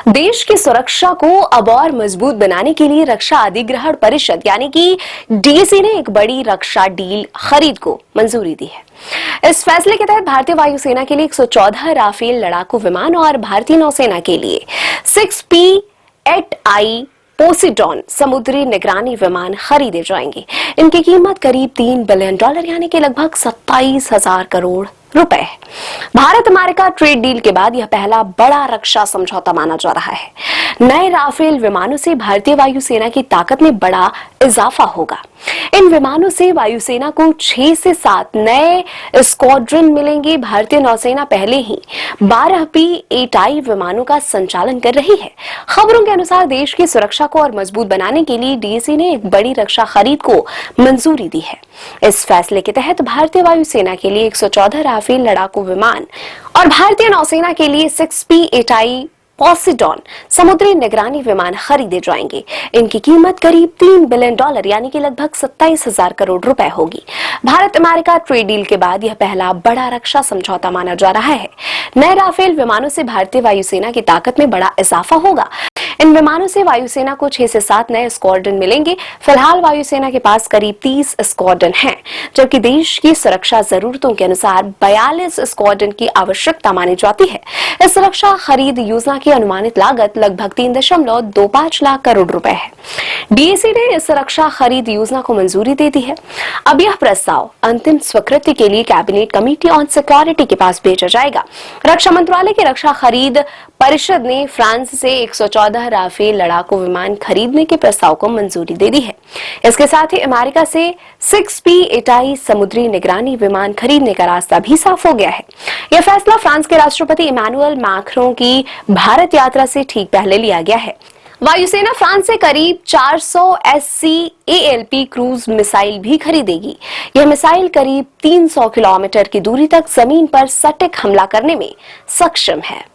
देश की सुरक्षा को अब और मजबूत बनाने के लिए रक्षा अधिग्रहण परिषद यानी कि डीएसी ने एक बड़ी रक्षा डील खरीद को मंजूरी दी है। इस फैसले के तहत भारतीय वायुसेना के लिए 114 राफेल लड़ाकू विमान और भारतीय नौसेना के लिए 6P-8I पोसिडॉन समुद्री निगरानी विमान खरीदे जाएंगे। इनकी कीमत करीब $3 बिलियन यानी कि लगभग 27,000 करोड़ रुपए है। भारत अमेरिका ट्रेड डील के बाद यह पहला बड़ा रक्षा समझौता माना जा रहा है। नए राफेल विमानों से भारतीय वायुसेना की ताकत में बड़ा इजाफा होगा। इन विमानों से वायुसेना को 6 से 7 नए स्क्वाड्रन मिलेंगे। भारतीय नौसेना पहले ही 12 P-8I विमानों का संचालन कर रही है। खबरों के अनुसार देश की सुरक्षा को और मजबूत बनाने के लिए डीएसी ने एक बड़ी रक्षा खरीद को मंजूरी दी है। इस फैसले के तहत भारतीय वायुसेना के लिए 114 राफेल लड़ाकू विमान और भारतीय नौसेना के लिए 6P-8I पोसिडॉन समुद्री निगरानी विमान खरीदे जाएंगे। इनकी कीमत करीब $3 बिलियन यानी कि लगभग 27,000 करोड़ रुपए होगी। भारत अमेरिका ट्रेड डील के बाद यह पहला बड़ा रक्षा समझौता माना जा रहा है। नए राफेल विमानों से भारतीय वायुसेना की ताकत में बड़ा इजाफा होगा। इन विमानों से वायुसेना को 6 से 7 नए स्क्वाड्रन मिलेंगे। फिलहाल वायुसेना के पास करीब 30 स्क्वाड्रन हैं, जबकि देश की सुरक्षा जरूरतों के अनुसार 42 स्क्वाड्रन की आवश्यकता मानी जाती है। इस सुरक्षा खरीद योजना की अनुमानित लागत लगभग 3.25 लाख करोड़ रुपए है। डीएसी ने इस रक्षा खरीद योजना को मंजूरी दे दी है। अब यह प्रस्ताव अंतिम स्वीकृति के लिए कैबिनेट कमेटी ऑन सिक्योरिटी के पास भेजा जाएगा। रक्षा मंत्रालय की रक्षा खरीद परिषद ने फ्रांस से 114 राफेल लड़ाकू विमान खरीदने के प्रस्ताव को मंजूरी दे दी है। इसके साथ ही अमेरिका से 6P-8I समुद्री निगरानी विमान खरीदने का रास्ता भी साफ हो गया है। यह फैसला फ्रांस के राष्ट्रपति इमैनुअल मैक्रों की भारत यात्रा से ठीक पहले लिया गया है। वायुसेना फ्रांस से करीब 400 SCALP क्रूज मिसाइल भी खरीदेगी। यह मिसाइल करीब 300 किलोमीटर की दूरी तक जमीन पर सटीक हमला करने में सक्षम है।